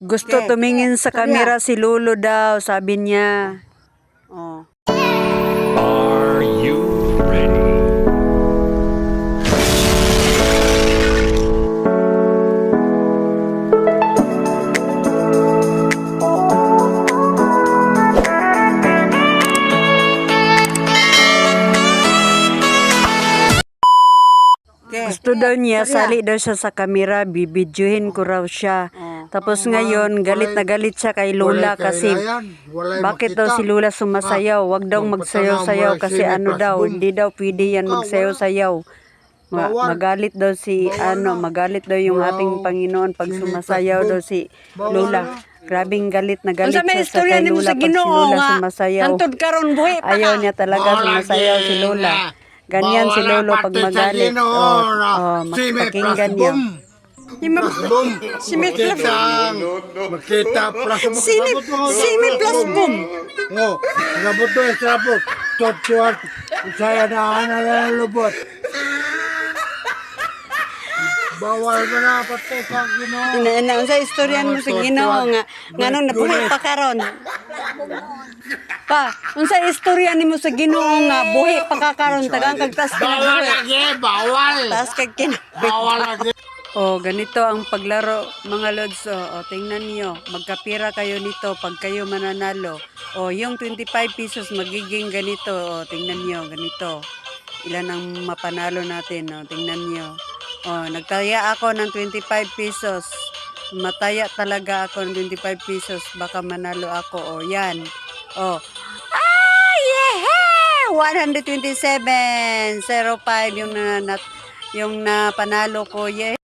Gusto tumingin sa kamera si Lolo daw, sabi niya. Oh. Are you ready? Gusto daw niya, sali daw siya sa kamera, bibidyohin ko raw siya. Tapos ngayon, galit na galit siya kay Lola kasi bakit daw si Lola sumasayaw? Wag daw magsayaw-sayaw kasi ano daw, hindi daw pwede yan magsayaw-sayaw. Magalit daw magalit daw yung ating Panginoon pag sumasayaw daw si Lola. Grabing galit na galit siya sa kay Lola pag si Lola sumasayaw. Ayaw niya talaga sumasayaw si Lola. Ganyan si Lolo pag magalit. Magpakinggan niya. Simit plus Makita plus simit plus boom. Oh, rabot to rabot. Tutuan. Saya na ana lubot. Bawal ba na patay sa Ginoo? Unsa istoryan mo sa Ginoo nga nganong nabuhi pa karon? Pa, unsa istorya nimo sa Ginoo nga buhi pa ka karon tagang kagtas Bawal kinabuhi. lagi, bawal. Tas kag Bawal lagi. Oh, ganito ang paglaro mga lods. Oh, tingnan niyo, magkapira kayo nito pag kayo mananalo. Oh, yung 25 pesos magiging ganito. Oh, tingnan niyo, ganito. Ilan ang mapanalo natin? Oh, tingnan niyo. Oh, nagtaya ako ng 25 pesos. Mataya talaga ako ng 25 pesos. Baka manalo ako. Oh, yan. Oh. Ah, yeah! 127.05 yung napanalo ko. Yeah.